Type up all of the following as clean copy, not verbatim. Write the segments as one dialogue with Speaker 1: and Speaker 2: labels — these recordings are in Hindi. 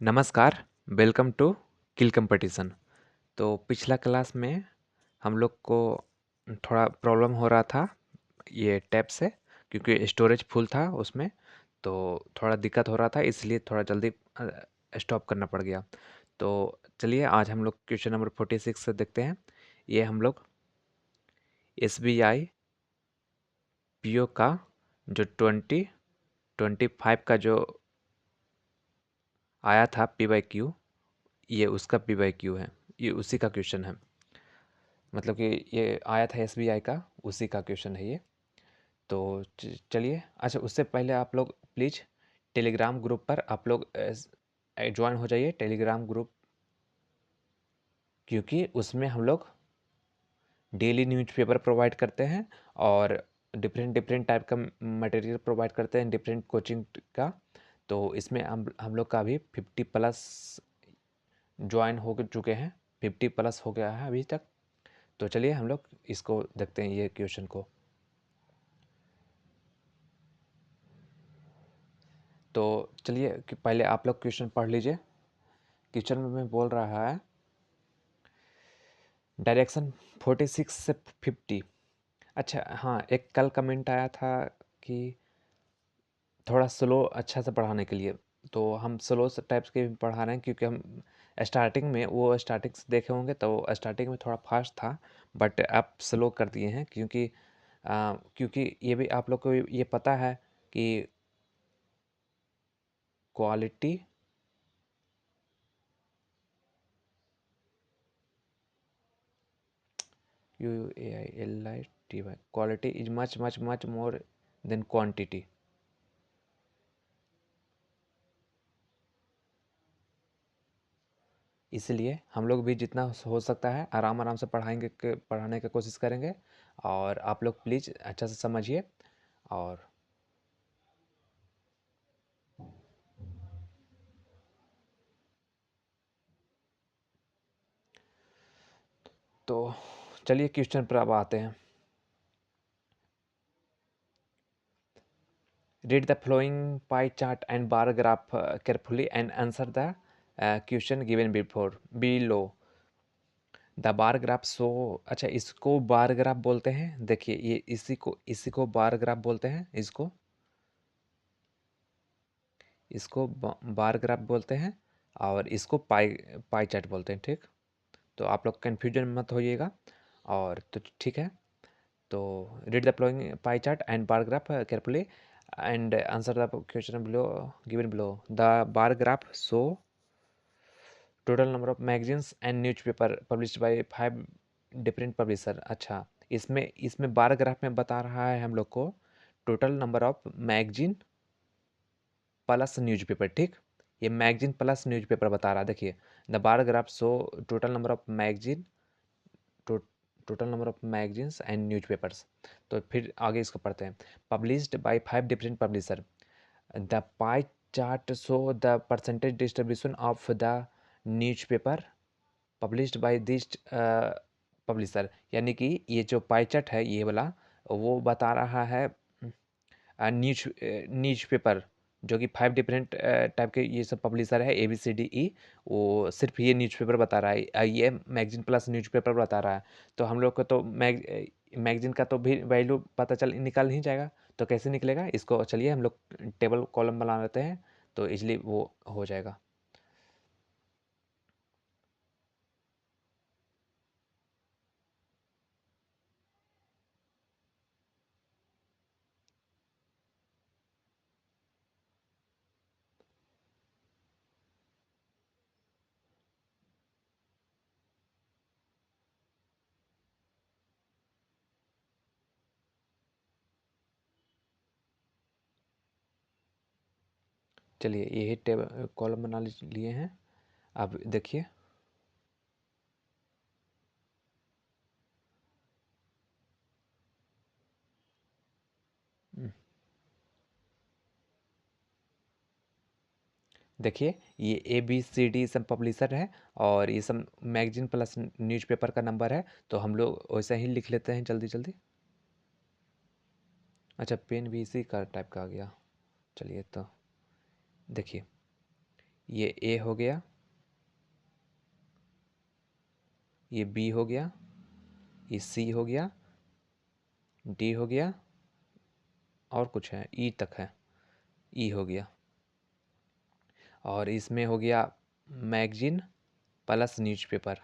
Speaker 1: नमस्कार, वेलकम टू किल कंपटीशन। तो पिछला क्लास में हम लोग को थोड़ा प्रॉब्लम हो रहा था ये टैब से, क्योंकि स्टोरेज फुल था उसमें। तो थोड़ा दिक्कत हो रहा था, इसलिए थोड़ा जल्दी स्टॉप करना पड़ गया। तो चलिए आज हम लोग क्वेश्चन नंबर 46 से देखते हैं। ये हम लोग SBI PO का जो 2025 का जो आया था PYQ, ये उसका PYQ है। ये उसी का क्वेश्चन है, मतलब कि ये आया था SBI का, उसी का क्वेश्चन है ये। तो चलिए, अच्छा उससे पहले आप लोग प्लीज़ टेलीग्राम ग्रुप पर आप लोग ज्वाइन हो जाइए, टेलीग्राम ग्रुप, क्योंकि उसमें हम लोग डेली न्यूज़पेपर प्रोवाइड करते हैं और डिफरेंट डिफरेंट टाइप का मटेरियल प्रोवाइड करते हैं, डिफरेंट कोचिंग का। तो इसमें हम लोग का अभी 50+ ज्वाइन हो चुके हैं, 50+ हो गया है अभी तक। तो चलिए हम लोग इसको देखते हैं, ये क्वेश्चन को। तो चलिए कि पहले आप लोग क्वेश्चन पढ़ लीजिए। क्वेश्चन में बोल रहा है डायरेक्शन 46 से 50। अच्छा हाँ, एक कल कमेंट आया था कि थोड़ा स्लो अच्छा से पढ़ाने के लिए, तो हम स्लो टाइप्स के भी पढ़ा रहे हैं, क्योंकि हम स्टार्टिंग में वो स्टार्टिंग से देखे होंगे तो स्टार्टिंग में थोड़ा फास्ट था, बट अब स्लो कर दिए हैं, क्योंकि ये भी आप लोग को ये पता है कि quality QUALITY, quality is much much much more than quantity. इसलिए हम लोग भी जितना हो सकता है आराम आराम से पढ़ाने की कोशिश करेंगे, और आप लोग प्लीज़ अच्छा से समझिए। और तो चलिए क्वेश्चन पर अब आते हैं। Read the flowing pie chart and bar graph carefully and answer the question given before below. The bar graph show, अच्छा इसको बार ग्राफ बोलते हैं। देखिए ये इसी को बार ग्राफ बोलते हैं, इसको इसको बार ग्राफ बोलते हैं, और इसको पाई पाई चार्ट बोलते हैं, ठीक। तो आप लोग कन्फ्यूजन मत होइएगा। और तो ठीक है। तो read the flowing pie chart and bar graph carefully and answer the question below given below. The bar graph show total number of magazines and newspaper published bye 5 different publisher. अच्छा, इसमें इसमें बार ग्राफ में बता रहा है हम लोग को total number of magazine plus newspaper, ठीक। ये मैगजीन प्लस न्यूज़पेपर बता रहा है। देखिए the bar graph show total number of magazine total number of magazines and newspapers. तो फिर आगे इसको पढ़ते हैं। Published by 5 different publisher, the pie chart show the percentage distribution of the newspaper published by this publisher. यानी कि ये जो पाई चार्ट है ये वाला, वो बता रहा है न्यूज़पेपर, जो कि 5 डिफरेंट टाइप के ये सब पब्लिशर है ABCDE। वो सिर्फ ये न्यूज़पेपर बता रहा है, ये मैगजीन प्लस न्यूज़पेपर बता रहा है। तो हम लोग को तो मैगजीन का तो भी वैल्यू पता चल निकल नहीं जाएगा। तो कैसे निकलेगा, इसको चलिए हम लोग टेबल कॉलम बना लेते हैं, तो इजली वो हो जाएगा। चलिए यही टेबल कॉलम बना लिए हैं। अब देखिए देखिए ये ABCD सब पब्लिशर है, और ये सब मैगजीन प्लस न्यूज़पेपर का नंबर है। तो हम लोग वैसे ही लिख लेते हैं जल्दी जल्दी। अच्छा पेन भी इसी का टाइप का आ गया। चलिए तो देखिए ये ए हो गया, ये बी हो गया, ये सी हो गया, डी हो गया, और कुछ है ई तक है, ई हो गया। और इसमें हो गया मैगजीन प्लस न्यूज़पेपर।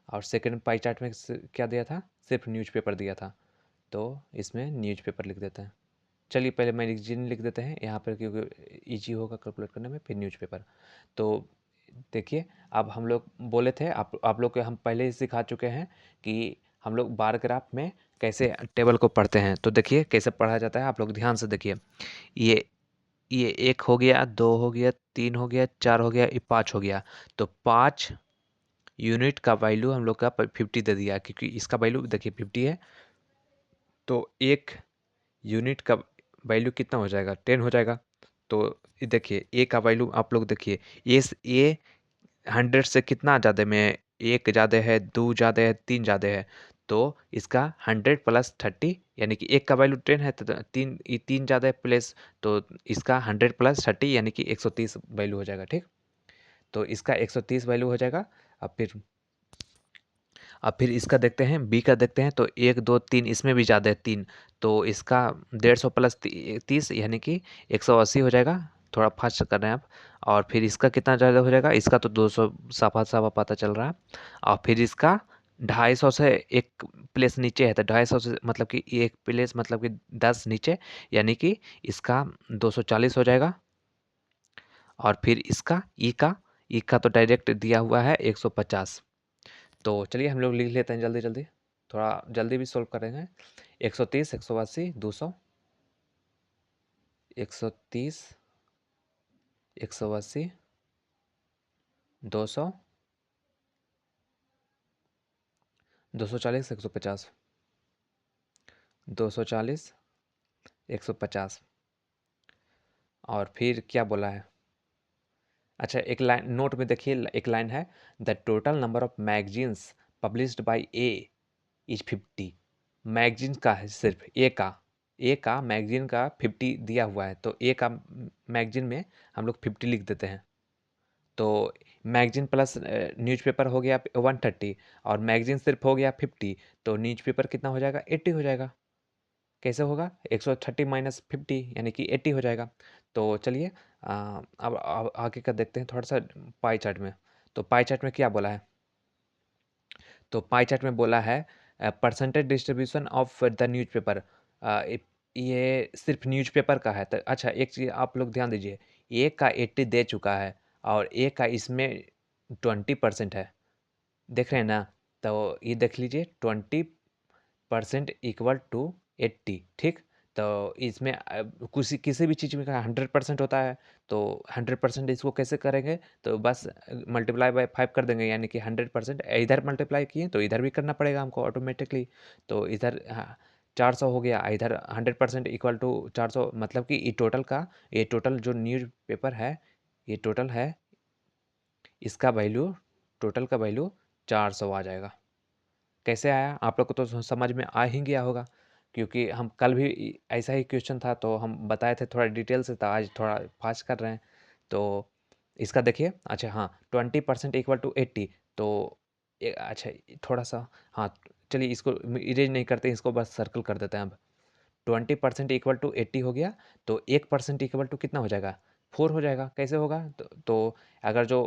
Speaker 1: और सेकंड पाई चार्ट में क्या दिया था, सिर्फ न्यूज़पेपर दिया था, तो इसमें न्यूज़पेपर लिख देते हैं। चलिए पहले मैगजीन लिख देते हैं यहाँ पर, क्योंकि ईजी होगा कैलकुलेट करने में, फिर न्यूज़पेपर। तो देखिए, अब हम लोग बोले थे, आप लोग को हम पहले ही सिखा चुके हैं कि हम लोग बार ग्राफ में कैसे टेबल को पढ़ते हैं। तो देखिए कैसे पढ़ा जाता है, आप लोग ध्यान से देखिए। ये ये 1 हो गया, 2 हो गया, 3 हो गया, 4 हो गया, ये 5 हो गया। तो 5 यूनिट का वैल्यू हम लोग का 50 दे दिया, क्योंकि इसका वैल्यू देखिए 50 है। तो 1 यूनिट का वैल्यू कितना हो जाएगा, 10 हो जाएगा। तो ये देखिए ए का वैल्यू आप लोग देखिए, ये 100 से कितना ज़्यादा में, 1 ज़्यादा है, 2 ज़्यादा है, 3 ज़्यादा है। तो इसका 100 प्लस 30, यानी कि 1 का वैल्यू 10 है, तो 3 ज़्यादा है प्लस, तो इसका 100 प्लस 30 यानी कि 130 वैल्यू हो जाएगा। ठीक, तो इसका 130 वैल्यू हो जाएगा। अब फिर अब फिर इसका देखते हैं, बी का देखते हैं। तो 1 2 3 इसमें भी ज़्यादा है, 3, तो इसका 150 प्लस 30 यानी कि 180 हो जाएगा। थोड़ा फास्ट कर रहे हैं आप। और फिर इसका कितना ज़्यादा हो जाएगा, इसका तो 200 साफा साफा पता चल रहा है। और फिर इसका 250 से एक प्लेस नीचे है, तो 250 से मतलब कि एक प्लेस मतलब कि 10 नीचे, यानी कि इसका 240 हो जाएगा। और फिर इसका ई का तो डायरेक्ट दिया हुआ है 150। तो चलिए हम लोग लिख लेते हैं जल्दी जल्दी, थोड़ा जल्दी भी सोल्व करेंगे। 130, 180, 200, 130, 180, 200, 240, 150, 240, 150। और फिर क्या बोला है, अच्छा एक लाइन नोट में देखिए, एक लाइन है, the total number of magazines published by A is 50। Magazine का है, सिर्फ ए का मैगजीन का 50 दिया हुआ है, तो ए का मैगजीन में हम लोग 50 लिख देते हैं। तो मैगजीन प्लस न्यूज़पेपर हो गया 130, और मैगजीन सिर्फ हो गया 50, तो न्यूज़पेपर कितना हो जाएगा, 80 हो जाएगा। कैसे होगा, 130 माइनस 50 यानी कि 80 हो जाएगा। तो चलिए अब आगे का देखते हैं थोड़ा सा पाई चार्ट में। तो पाई चार्ट में क्या बोला है, तो पाई चार्ट में बोला है percentage distribution of the newspaper. ये सिर्फ न्यूज़पेपर का है। तो अच्छा एक चीज़ आप लोग ध्यान दीजिए, ए का 80 दे चुका है, और ए का इसमें 20% है, देख रहे हैं ना। तो ये देख लीजिए 20% इक्वल टू 80। ठीक, तो इसमें किसी भी चीज़ में का 100% होता है। तो 100% इसको कैसे करेंगे, तो बस मल्टीप्लाई बाय 5 कर देंगे, यानी कि 100% इधर मल्टीप्लाई किए तो इधर भी करना पड़ेगा हमको ऑटोमेटिकली। तो इधर 400 हो गया, इधर 100% इक्वल टू 400, मतलब कि ये टोटल जो न्यूज़ पेपर है, ये टोटल है, इसका वैल्यू, टोटल का वैल्यू 400 आ जाएगा। कैसे आया, आप लोग को तो समझ में आ ही गया होगा, क्योंकि हम कल भी ऐसा ही क्वेश्चन था, तो हम बताए थे थोड़ा डिटेल से, तो आज थोड़ा फास्ट कर रहे हैं। तो इसका देखिए, अच्छा हाँ, 20% इक्वल टू 80। तो अच्छा थोड़ा सा, हाँ चलिए इसको इरेज नहीं करते, इसको बस सर्कल कर देते हैं अब। 20% इक्वल टू 80 हो गया, तो 1% इक्वल टू कितना हो जाएगा, 4 हो जाएगा। कैसे होगा, तो अगर जो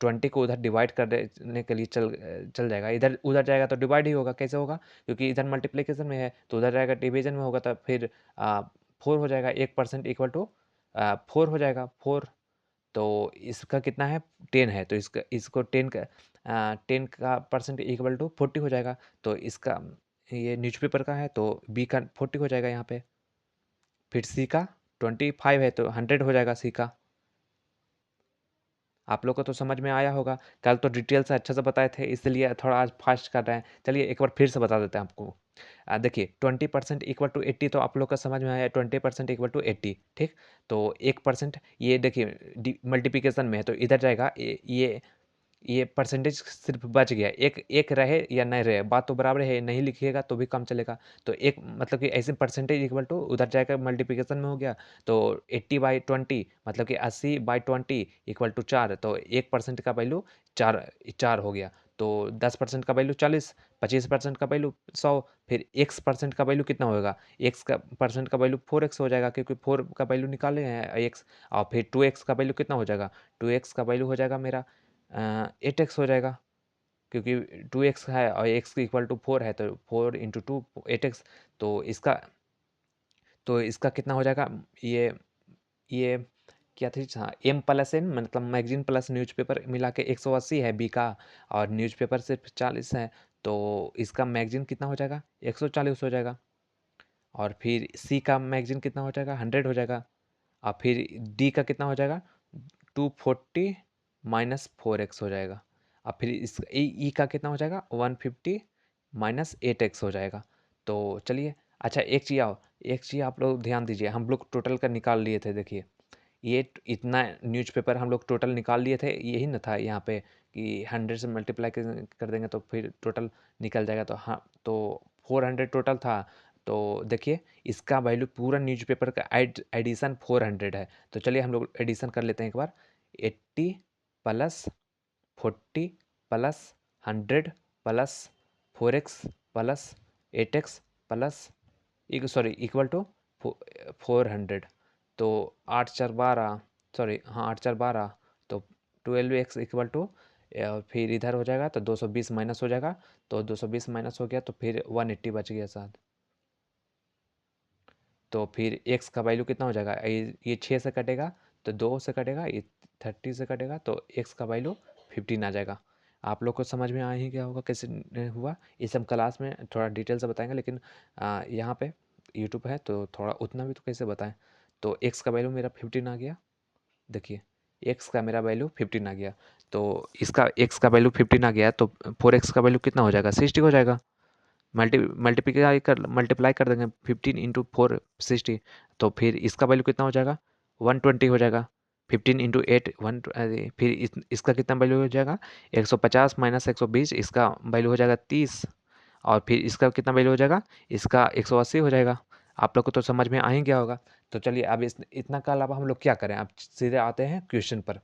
Speaker 1: 20 को उधर डिवाइड करने के लिए चल जाएगा, इधर उधर जाएगा तो डिवाइड ही होगा। कैसे होगा, क्योंकि इधर मल्टीप्लिकेशन में है, तो उधर जाएगा डिवीजन में होगा, तो फिर 4 हो जाएगा। 1% इक्वल टू 4 हो जाएगा, 4। तो इसका कितना है, 10 है, तो इसको 10 का परसेंट इक्वल टू 40 हो जाएगा। तो इसका, ये न्यूज़पेपर का है, तो बी का 40 हो जाएगा यहाँ पे। फिर सी का 25 है, तो 100 हो जाएगा सी का। आप लोग को तो समझ में आया होगा, कल तो डिटेल से अच्छा से बताए थे, इसलिए थोड़ा आज फास्ट कर रहे हैं। चलिए एक बार फिर से बता देते हैं आपको। देखिए 20% इक्वल टू 80, तो आप लोग का समझ में आया, 20% इक्वल टू 80। ठीक, तो 1% ये देखिए मल्टीप्लिकेशन में है, तो इधर जाएगा ये ये परसेंटेज सिर्फ बच गया, एक एक रहे या नहीं रहे, बात तो बराबर है, नहीं लिखिएगा तो भी काम चलेगा। तो एक मतलब कि ऐसे परसेंटेज इक्वल टू उधर जाकर मल्टीप्लिकेशन में हो गया, तो 80/20 मतलब कि 80/20 इक्वल टू 4, तो 1% का वैल्यू 4 हो गया। तो 10% का वैल्यू 40, 25% का वैल्यू 100, फिर x% का वैल्यू कितना होगा, x का परसेंट का वैल्यू 4x हो जाएगा, क्योंकि 4 का वैल्यू निकाले हैं x। और फिर 2x का वैल्यू कितना हो जाएगा, 2x का वैल्यू हो जाएगा मेरा 8x हो जाएगा, क्योंकि 2x है और x इक्वल टू 4 है, तो 4 × 2 8x। तो इसका कितना हो जाएगा, ये क्या थी, हाँ, M+N मतलब मैगजीन प्लस न्यूज़पेपर मिला के 180 है बी का, और न्यूज़पेपर सिर्फ 40 है, तो इसका मैगजीन कितना हो जाएगा, 140 हो जाएगा। और फिर सी का मैगजीन कितना हो जाएगा, 100 हो जाएगा। और फिर डी का कितना हो जाएगा, 240 माइनस 4x हो जाएगा। और फिर इस ई का कितना हो जाएगा, 150 माइनस 8x हो जाएगा। तो चलिए, अच्छा एक चीज़ आप लोग ध्यान दीजिए, हम लोग टोटल का निकाल लिए थे, देखिए ये इतना न्यूज़पेपर हम लोग टोटल निकाल लिए थे, यही ना था यहाँ पे कि 100 से मल्टीप्लाई कर देंगे तो फिर टोटल निकल जाएगा। तो हाँ, तो 400 टोटल था। तो देखिए, इसका वैल्यू पूरा न्यूज़पेपर का एडिशन 400 है। तो चलिए हम लोग एडिशन कर लेते हैं एक बार। 80 plus 40 plus 100 plus 4x plus 8x plus sorry equal to 400। तो 8×4 = 12, सॉरी हाँ 8×4 = 12, तो 12x इक्वल टू, फिर इधर हो जाएगा तो 220 माइनस हो जाएगा, तो 220 माइनस हो गया तो फिर 180 बच गया साथ। तो फिर x का वैल्यू कितना हो जाएगा, ये 6 से कटेगा तो 2 से कटेगा, ये 30 से कटेगा तो x का वैल्यू 15 आ जाएगा। आप लोग को समझ में आ ही गया होगा कैसे हुआ। इस हम क्लास में थोड़ा डिटेल से बताएंगे, लेकिन यहाँ पे यूट्यूब है तो थोड़ा उतना भी तो कैसे बताएं। तो x का वैल्यू मेरा 15 आ गया, देखिए x का मेरा वैल्यू 15 आ गया। तो इसका x का वैल्यू 15 आ गया, तो 4x का वैल्यू कितना हो जाएगा, 60 हो जाएगा। मल्टीप्लाई कर देंगे 15 × 4 60, तो फिर इसका वैल्यू कितना हो जाएगा, 120 हो जाएगा। 15 × 8 फिर इसका कितना वैल्यू हो जाएगा, 150 माइनस 120, इसका वैल्यू हो जाएगा 30। और फिर इसका कितना वैल्यू हो जाएगा, इसका 180 हो जाएगा। आप लोग को तो समझ में आ ही गया होगा। तो चलिए अब इतना का अलावा हम लोग क्या करें, अब सीधे आते हैं क्वेश्चन पर।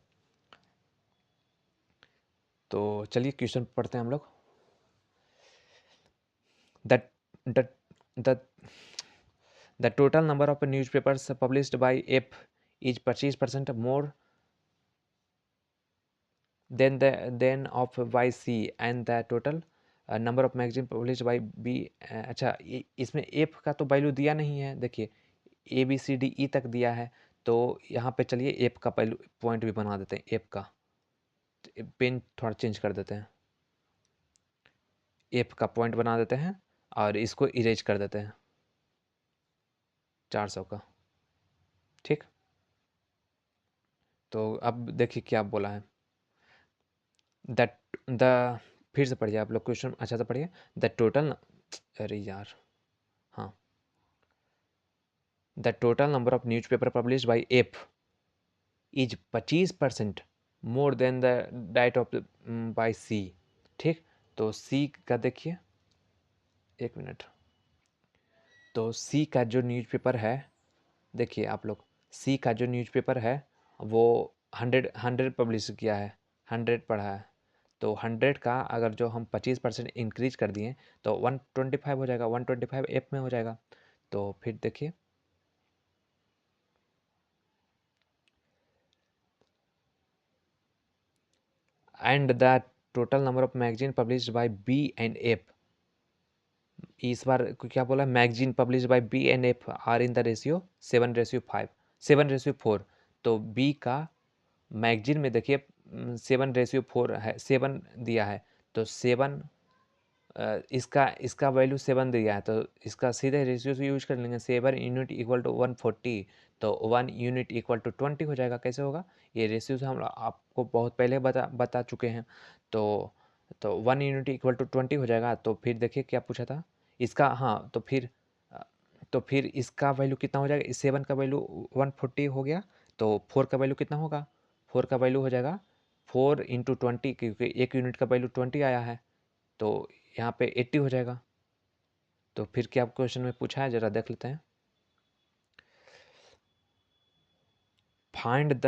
Speaker 1: तो चलिए क्वेश्चन पढ़ते हैं हम लोग। That the The total number of newspapers published by F is 25% more than of by C, and the total number of magazine published by B। अच्छा, इसमें F का तो वैल्यू दिया नहीं है, देखिए ABCDE तक दिया है, तो यहाँ पे चलिए F का वैल्यू पॉइंट भी बना देते हैं। F का पेन थोड़ा चेंज कर देते हैं, F का पॉइंट बना देते हैं और इसको इरेज कर देते हैं 400 का, ठीक। तो अब देखिए क्या बोला है, दैट द फिर से पढ़िए आप लोग, क्वेश्चन अच्छा से पढ़िए। द टोटल, अरे यार, हाँ, the total number of news paper publish by F is 25% more than the diet of by C, ठीक। तो सी का देखिए, एक मिनट। तो सी का जो न्यूज़पेपर है, देखिए आप लोग, सी का जो न्यूज़पेपर है वो 100 पब्लिश किया है, 100 पढ़ा है। तो 100 का अगर जो हम 25% इंक्रीज कर दिए तो 125 हो जाएगा, 125 एफ में हो जाएगा। तो फिर देखिए, and the total number of magazine publish by B and F, इस बार क्या बोला, magazine publish by B and F are in the ratio 7:5, 7:4। तो बी का मैगजीन में देखिए 7:4 है, 7 दिया है, तो 7 इसका इसका वैल्यू 7 दिया है, तो इसका सीधे रेशियो से यूज कर लेंगे, 7 यूनिट इक्वल टू 140, तो 1 यूनिट इक्वल टू 20 हो जाएगा। कैसे होगा, ये रेशियो से हम आपको बहुत पहले बता चुके हैं। तो 1 यूनिट इक्वल टू 20 हो जाएगा। तो फिर देखिए क्या पूछा था इसका, हाँ, अ, तो फिर इसका वैल्यू कितना हो जाएगा, 7 का वैल्यू 140 हो गया, तो 4 का वैल्यू कितना होगा, 4 का वैल्यू हो जाएगा 4 × 20, क्योंकि एक यूनिट का वैल्यू 20 आया है, तो यहाँ पे 80 हो जाएगा। तो फिर क्या क्वेश्चन में पूछा है, ज़रा देख लेते हैं। Find the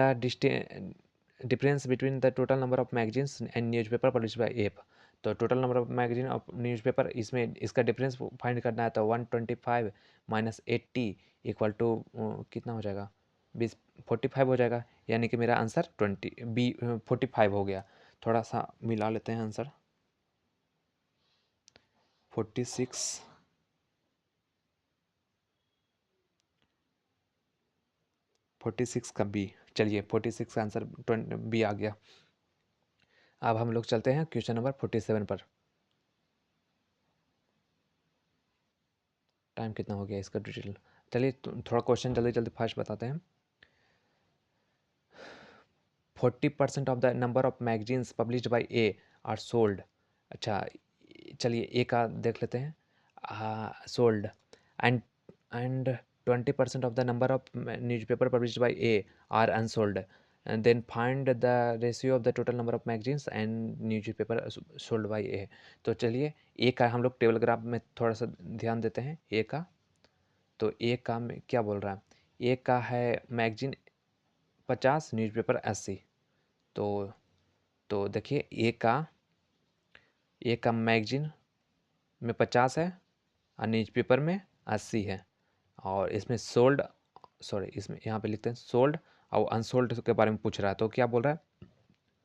Speaker 1: difference between the total number of magazines and newspaper publish by एप। तो total number of magazine of newspaper, इसमें इसका डिफरेंस फाइंड करना है। तो 125 माइनस 80 इक्वल टू कितना हो जाएगा, 45 हो जाएगा। यानी कि मेरा आंसर 45 हो गया। थोड़ा सा मिला लेते हैं आंसर। 46 46 का बी। चलिए 46 का आंसर बी आ गया। अब हम लोग चलते हैं क्वेश्चन नंबर 47 पर। टाइम कितना हो गया इसका डिटेल। चलिए थोड़ा क्वेश्चन जल्दी जल्दी फास्ट बताते हैं। 40% of the number of magazines published by A are sold. अच्छा, चलिए ए का देख लेते हैं। Sold and and 20% of the number of newspaper published by A are unsold, and then find the ratio of the total number of magazines and newspaper sold by A. तो चलिए ए का हम लोग टेबल ग्राफ में थोड़ा सा ध्यान देते हैं। ए का, तो ए का में क्या बोल रहा है, ए का है मैगजीन 50, न्यूज़पेपर 80। तो देखिए ए का मैगजीन में 50 है और न्यूज़पेपर में 80 है। और इसमें सोल्ड, सॉरी इसमें यहाँ पे लिखते हैं सोल्ड और अनसोल्ड के बारे में पूछ रहा है। तो क्या बोल रहा है,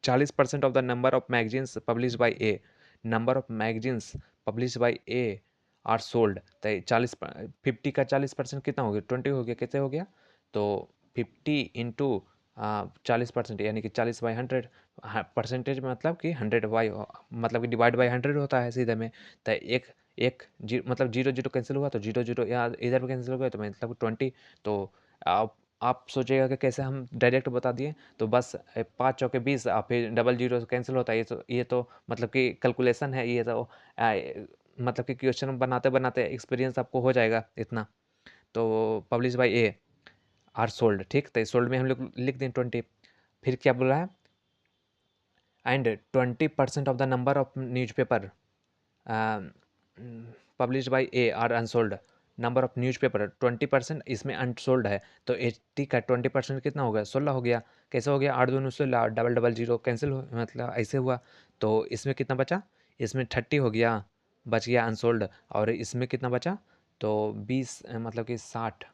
Speaker 1: 40% of the number of magazines publish by A, number of magazines publish by A are sold. तो 50 का 40% कितना हो गया, 20 हो गया। कैसे हो गया, तो 50 इंटू 40%, यानी कि 40/100। परसेंटेज मतलब कि 100 मतलब कि डिवाइड बाई 100 होता है सीधे में। तो एक एक जी मतलब 0 0 कैंसिल हुआ, तो 0 0 यहाँ इधर भी कैंसिल हो गया, तो मतलब 20। तो आप सोचिएगा कि कैसे हम डायरेक्ट बता दिए। तो बस 5 चौके 20 और फिर डबल जीरो कैंसिल होता है। ये तो मतलब कि कैलकुलेशन है। ये तो मतलब कि क्वेश्चन बनाते बनाते एक्सपीरियंस आपको हो जाएगा इतना। तो publish by A are sold, ठीक। तो सोल्ड में हम लोग लिख दें 20। फिर क्या बोल रहा है, and 20% of the number of newspaper publish bye A are unsold. Number of newspaper 20% इसमें अनसोल्ड है। तो 80 का 20% कितना हो गया, 16 हो गया। कैसे हो गया, 8 दूनी 16, डबल डबल जीरो कैंसिल हो, मतलब ऐसे हुआ। तो इसमें कितना बचा, इसमें 30 हो गया, बच गया अनसोल्ड। और इसमें कितना बचा, तो 20 मतलब कि 64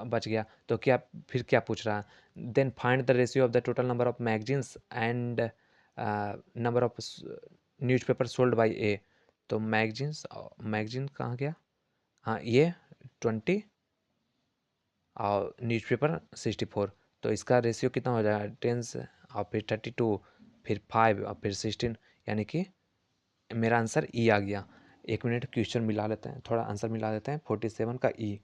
Speaker 1: बच गया। तो क्या, फिर क्या पूछ रहा है, then find the ratio of the total number of magazines and number of newspaper sold by A. तो मैगजीन कहाँ गया, हाँ ये 20 और न्यूज़पेपर 64। तो इसका रेशियो कितना हो जाएगा, 10 और फिर 32, फिर 5 और फिर 16, यानी कि मेरा आंसर ई आ गया। एक मिनट क्वेश्चन मिला लेते हैं, थोड़ा आंसर मिला देते हैं। 47 का ई।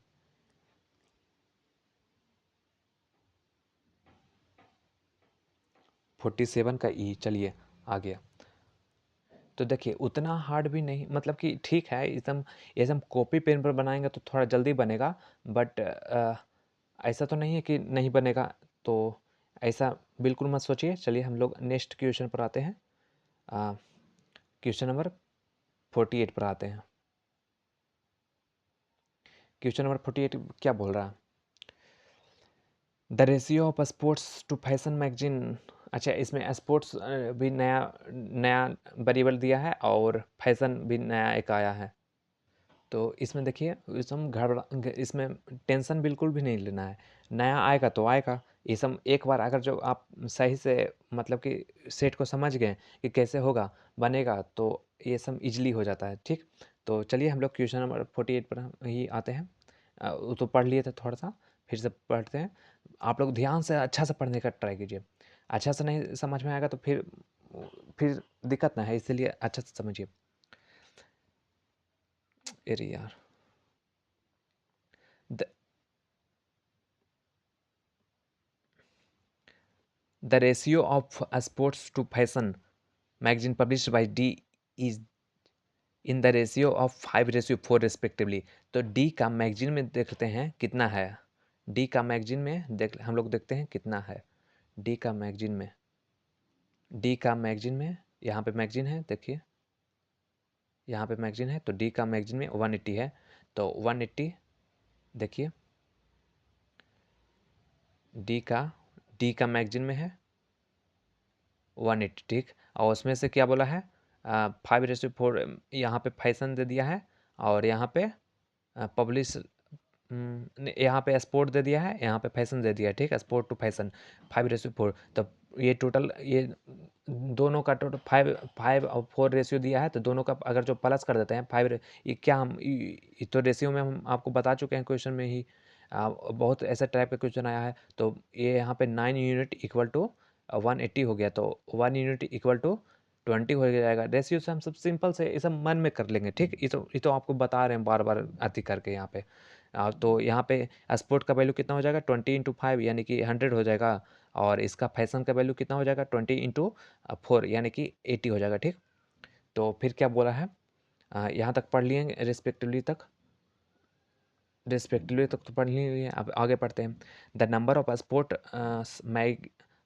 Speaker 1: 47 का ई, चलिए आ गया। तो देखिए उतना हार्ड भी नहीं, मतलब कि ठीक है। एकदम कॉपी पेन पर बनाएंगे तो थोड़ा जल्दी बनेगा, बट ऐसा तो नहीं है कि नहीं बनेगा। तो ऐसा बिल्कुल मत सोचिए। चलिए हम लोग नेक्स्ट क्वेश्चन पर आते हैं। क्वेश्चन नंबर 48 पर आते हैं। क्वेश्चन नंबर 48 क्या बोल रहा है, the ratio of sports to fashion magazine. अच्छा, इसमें स्पोर्ट्स भी नया नया वेरिएबल दिया है और फैशन भी नया एक आया है। तो इसमें देखिए, इसमें टेंशन बिल्कुल भी नहीं लेना है। नया आएगा तो आएगा। ये सब एक बार अगर जो आप सही से मतलब कि सेट को समझ गए कि कैसे होगा बनेगा, तो ये सब इजली हो जाता है, ठीक। तो चलिए हम लोग क्वेश्चन नंबर 48 पर ही आते हैं। वो तो पढ़ लिए थे, थोड़ा सा फिर से पढ़ते हैं। आप लोग ध्यान से अच्छा से पढ़ने का ट्राई कीजिए। अच्छा से नहीं समझ में आएगा तो फिर दिक्कत ना है, इसलिए अच्छा से समझिए। अरे यार, the The ratio of sports to fashion magazine published by D is in the ratio of 5:4 respectively। तो D का मैगजीन में देखते हैं कितना है। D का मैगजीन में हम लोग देखते हैं कितना है। डी का मैगजीन में, यहाँ पे मैगजीन है, देखिए यहाँ पे मैगजीन है, तो डी का मैगजीन में 180 है, तो 180 देखिए डी का मैगजीन में है 180, ठीक। और उसमें से क्या बोला है, 5:4 यहाँ पे फैशन दे दिया है, और यहाँ पे पब्लिश यहाँ पे स्पोर्ट दे दिया है, यहाँ पे फैशन दे दिया है, ठीक है, स्पोर्ट टू फैशन 5:4। तो ये टोटल, ये दोनों का टोटल 5 और 4 रेशियो दिया है, तो दोनों का अगर जो प्लस कर देते हैं 5, ये क्या हम ये तो रेशियो में हम आपको बता चुके हैं क्वेश्चन में ही, बहुत ऐसा टाइप का क्वेश्चन आया है। तो ये यहाँ पे 9 यूनिट इक्वल टू 180 हो गया, तो 1 यूनिट इक्वल टू 20 हो जाएगा। रेशियो से हम सब सिंपल से ये सब मन में कर लेंगे, ठीक। ये तो आपको बता रहे हैं बार बार अति करके यहाँ पे। तो यहाँ पे स्पोर्ट का वैल्यू कितना हो जाएगा, 20 × 5 यानी कि 100 हो जाएगा, और इसका फैशन का वैल्यू कितना हो जाएगा, 20 × 4 यानी कि 80 हो जाएगा, ठीक। तो फिर क्या बोला है, यहाँ तक पढ़ लिए रिस्पेक्टिवली तक तो पढ़ लिए। अब आगे पढ़ते हैं। The number of sport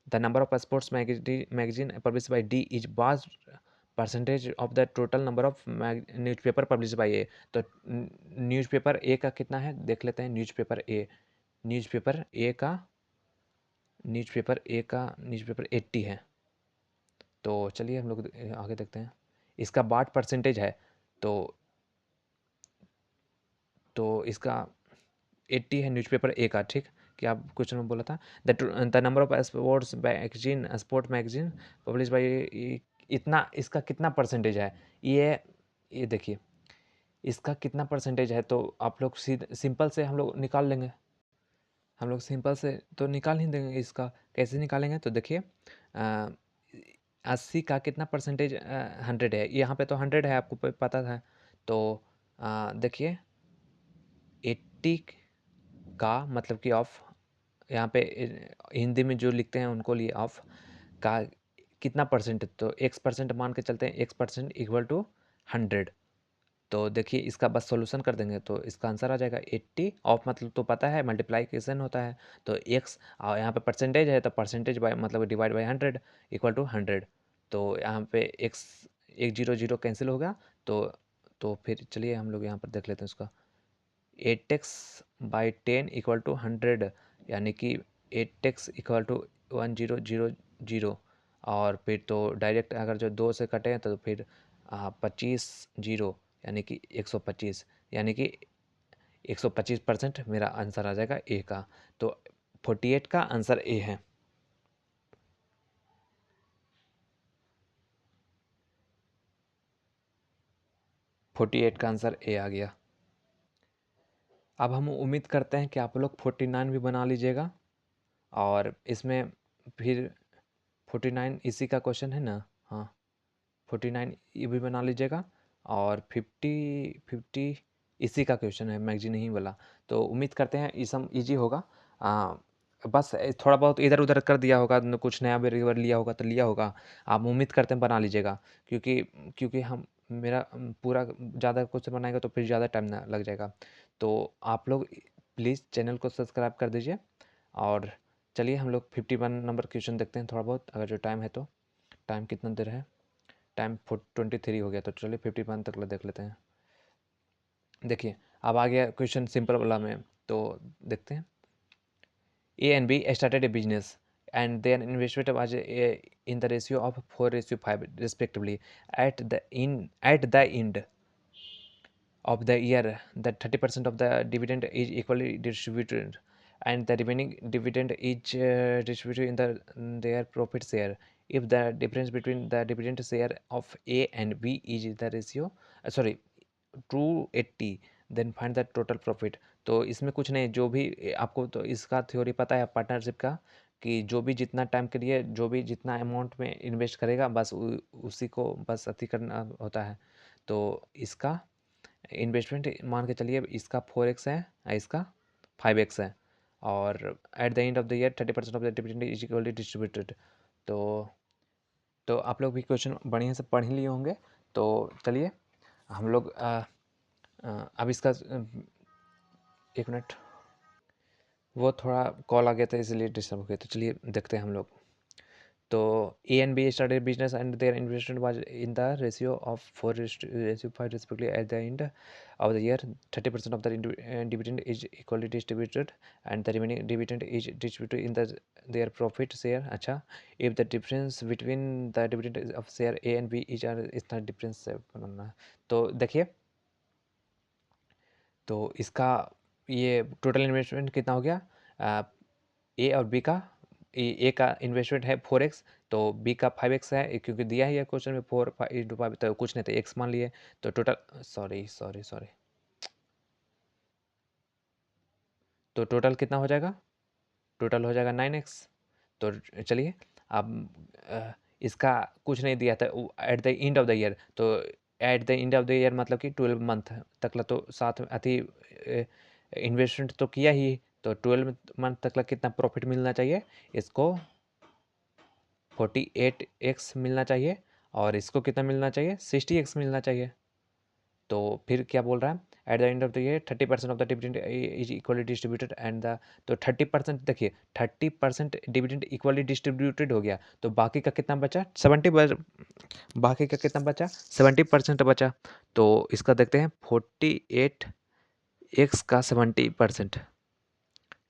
Speaker 1: the number of sports magazine publish by D is vast percentage of the total number of newspaper publish by A. तो न्यूज़पेपर ए का कितना है देख लेते हैं। न्यूज़पेपर 80 है। तो चलिए हम लोग आगे देखते हैं। इसका 62% है, तो इसका 80 है न्यूज़पेपर ए का, ठीक। क्या क्वेश्चन में बोला था, the number of sport magazine publish by, इतना इसका कितना परसेंटेज है, ये देखिए इसका कितना परसेंटेज है। तो आप लोग सिंपल से हम लोग निकाल लेंगे, हम लोग सिंपल से तो निकाल ही देंगे। इसका कैसे निकालेंगे, तो देखिए 80 का कितना परसेंटेज 100 है, यहाँ पे तो 100 है, आपको पता था। तो देखिए 80 का मतलब कि ऑफ, यहाँ पे हिंदी में जो लिखते हैं उनको लिए ऑफ का कितना परसेंट है, तो x% मान के चलते हैं, x% इक्वल टू 100। तो देखिए इसका बस सॉल्यूशन कर देंगे तो इसका आंसर आ जाएगा 80। ऑफ मतलब तो पता है मल्टीप्लाइकेशन होता है, तो x और यहाँ पे परसेंटेज है, तो परसेंटेज बाय मतलब डिवाइड बाय 100 इक्वल टू 100। तो यहाँ पे x 1 0 0 कैंसिल होगा। तो फिर चलिए हम लोग यहाँ पर देख लेते हैं उसका। 8x/10 इक्वल टू 100, यानी कि 8x इक्वल टू 1000। और फिर तो डायरेक्ट अगर जो 2 से कटे हैं तो फिर 25 0 यानी कि 125, यानी कि 125% मेरा आंसर आ जाएगा ए का। तो 48 का आंसर ए है। फोर्टी एट का आंसर ए आ गया। अब हम उम्मीद करते हैं कि आप लोग 49 भी बना लीजिएगा, और इसमें फिर 49 इसी का क्वेश्चन है ना, हाँ 49 ये भी बना लीजिएगा, और 50 इसी का क्वेश्चन है मैगजीन ही वाला। तो उम्मीद करते हैं ये सब ईजी होगा। बस थोड़ा बहुत इधर उधर कर दिया होगा, कुछ नया वेरिएबल लिया होगा तो लिया होगा। आप उम्मीद करते हैं बना लीजिएगा, क्योंकि क्योंकि हम मेरा पूरा ज़्यादा क्वेश्चन बनाएगा तो फिर ज़्यादा टाइम ना लग जाएगा। तो आप लोग प्लीज़ चैनल को सब्सक्राइब कर दीजिए। और चलिए हम लोग 51 नंबर क्वेश्चन देखते हैं थोड़ा बहुत, अगर जो टाइम है तो। टाइम कितना देर है, टाइम 23 हो गया, तो चलिए 51 तक देख लेते हैं। देखिए अब आ गया क्वेश्चन सिंपल वाला में, तो देखते हैं। A and B started a business, and their investment was in the ratio of 4:5 respectively. At the end of the year, the 30% of the dividend is equally distributed, and the remaining dividend is distributed in their profit share. If the difference between the dividend share of A and B is the ratio, sorry, 280, then find the total profit. तो इसमें कुछ नहीं, जो भी आपको तो इसका थ्योरी पता है पार्टनरशिप का, कि जो भी जितना टाइम के लिए जो भी जितना अमाउंट में इन्वेस्ट करेगा बस उसी को बस अति करना होता है। तो इसका इन्वेस्टमेंट मान के चलिए, इसका 4x है, इसका 5x है, और eight the end of the year 30% of the dividend is equally distributed. तो आप लोग भी क्वेश्चन बढ़िया से पढ़ ही लिए होंगे। तो चलिए हम लोग अब इसका 1 मिनट, वो थोड़ा कॉल आ गया था इसलिए डिस्टर्ब हो गया, तो चलिए देखते हैं हम लोग। तो A and B started business and their investment was in the ratio of 4 ratio 5 respectively. At the end of the year, 30% of the dividend is equally distributed and the remaining dividend is distributed in their profit share. अच्छा, if the difference between the dividend of share A and B is इतना difference बनाना है। तो देखिए, तो इसका ये टोटल इन्वेस्टमेंट कितना हो गया? ए और बी का, ए का इन्वेस्टमेंट है 4x, तो बी का 5x है, क्योंकि दिया ही है क्वेश्चन में 4 इंटू 5, तो कुछ नहीं तो x मान लिए। तो टोटल, सॉरी सॉरी सॉरी, तो टोटल कितना हो जाएगा? टोटल हो जाएगा 9x। तो चलिए, अब इसका कुछ नहीं दिया था at the end of the year, तो at the end of the year मतलब कि 12 मंथ तक तो साथ में अति इन्वेस्टमेंट तो किया ही, तो 12 मंथ तक कितना प्रॉफिट मिलना चाहिए? इसको 48x मिलना चाहिए, और इसको कितना मिलना चाहिए? 60x मिलना चाहिए। तो फिर क्या बोल रहा है? Eight the end of the year 30% of the dividend is equally distributed and the, तो 30%, देखिए 30% डिविडेंड इक्वली डिस्ट्रीब्यूटेड हो गया, तो बाकी का कितना बचा? 70, बाकी का कितना बचा? 70% बचा। तो इसका देखते हैं, 48x का 70%,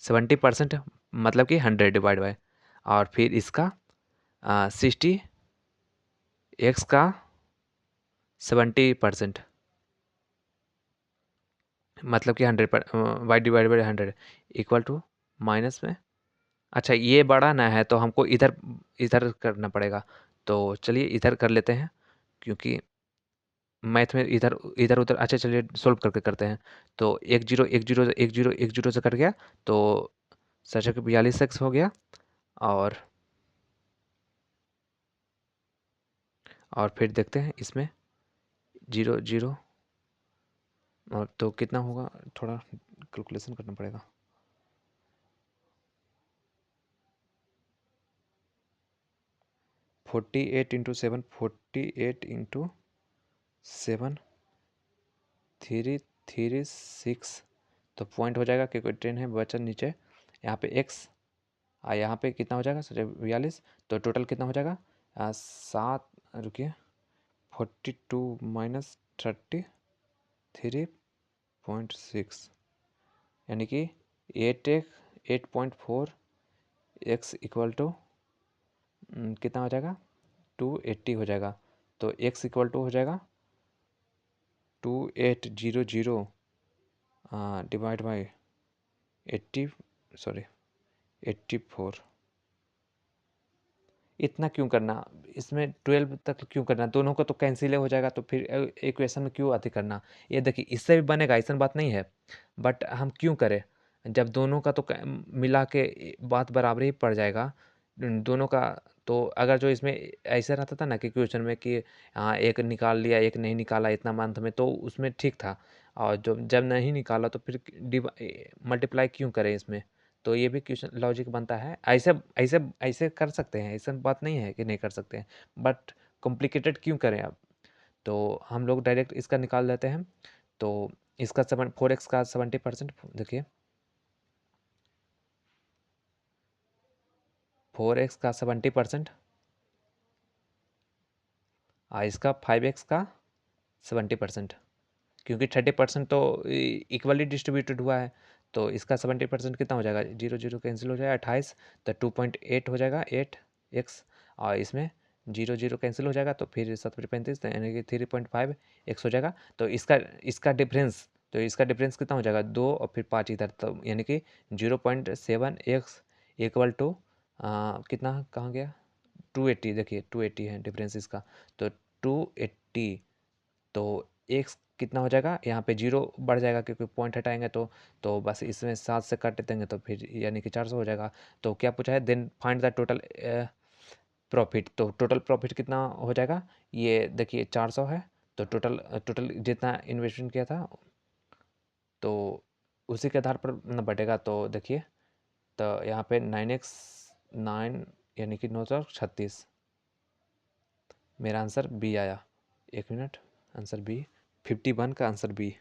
Speaker 1: 70% मतलब कि 100 डिवाइड बाय, और फिर इसका 60x का 70%, मतलब कि 100 पर Y divide by 100 equal to minus में, अच्छा ये बड़ा ना है तो हमको इधर इधर करना पड़ेगा। तो चलिए इधर कर लेते हैं, क्योंकि मैथ में इधर इधर उधर, अच्छा चलिए सोल्व करके करते हैं। तो एक जीरो एक जीरो एक जीरो एक जीरो से कट गया, तो 42x हो गया, और फिर देखते हैं इसमें जीरो जीरो, और तो कितना होगा, थोड़ा कैलकुलेशन करना पड़ेगा। 48 इंटू 7, 48 इंटू 7, 336, तो पॉइंट हो जाएगा, क्योंकि 10 है बचा नीचे, यहाँ पे x, यहाँ पे कितना हो जाएगा? 42, तो टोटल कितना हो जाएगा? 7, रुकिए, 42 माइनस 33.6, यानी कि 8.4 x इक्वल टू कितना हो जाएगा? 280 हो जाएगा। तो x इक्वल टू हो जाएगा 2800 डिवाइड बाई 80, सॉरी 84। इतना क्यों करना? इसमें 12 तक क्यों करना? दोनों को तो कैंसिल हो जाएगा, तो फिर इक्वेशन में क्यों अति करना? ये देखिए इससे भी बनेगा, ऐसा बात नहीं है, बट हम क्यों करें? जब दोनों का तो मिला के बात बराबर ही पड़ जाएगा दोनों का। तो अगर जो इसमें ऐसा रहता था ना कि क्वेश्चन में कि हाँ एक निकाल लिया एक नहीं निकाला इतना मंथ में, तो उसमें ठीक था, और जब नहीं निकाला तो फिर मल्टीप्लाई क्यों करें इसमें? तो ये भी क्वेश्चन लॉजिक बनता है, ऐसे ऐसे ऐसे कर सकते हैं, ऐसा बात नहीं है कि नहीं कर सकते हैं, बट कॉम्प्लिकेटेड क्यों करें आप? तो हम लोग डायरेक्ट इसका निकाल लेते हैं। तो इसका 4x का 70%, देखिए 4x का 70%, इसका 5x का 70%, क्योंकि 30% तो इक्वली डिस्ट्रीब्यूटेड हुआ है, तो इसका 70% कितना हो जाएगा? जीरो जीरो कैंसिल हो जाएगा, 28, तो 2.8 हो जाएगा 8x, और इसमें जीरो जीरो कैंसिल हो जाएगा, तो फिर 7 35, यानी कि 3.5x हो जाएगा। तो इसका डिफरेंस, तो इसका डिफरेंस कितना हो जाएगा? 2 और फिर 5 इधर, तो यानी कि 0.7x इक्वल टू कितना, कहाँ गया? 280, देखिए 280 है डिफरेंस इसका, तो 280, तो एक्स कितना हो जाएगा? यहाँ पे जीरो बढ़ जाएगा, क्योंकि पॉइंट हटाएंगे तो बस इसमें 7 से काट देंगे, तो फिर यानी कि 400 हो जाएगा। तो क्या पूछा है? Then find the total profit, तो टोटल प्रॉफिट कितना हो जाएगा? ये देखिए 400 है, तो टोटल टोटल जितना इन्वेस्टमेंट किया था, तो उसी के आधार पर न बढ़ेगा। तो देखिए, तो यहाँ पे 9x 9, यानी कि 936, मेरा आंसर बी आया। एक मिनट, आंसर बी, 51 का आंसर बी।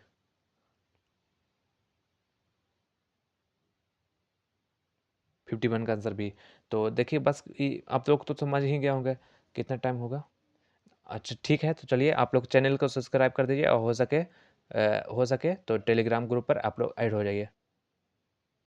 Speaker 1: 51 का आंसर बी। तो देखिए बस आप लोग तो समझ ही गए होंगे कितना टाइम होगा। अच्छा ठीक है, तो चलिए आप लोग चैनल को सब्सक्राइब कर दीजिए और हो सके तो टेलीग्राम ग्रुप पर आप लोग ऐड हो जाइए।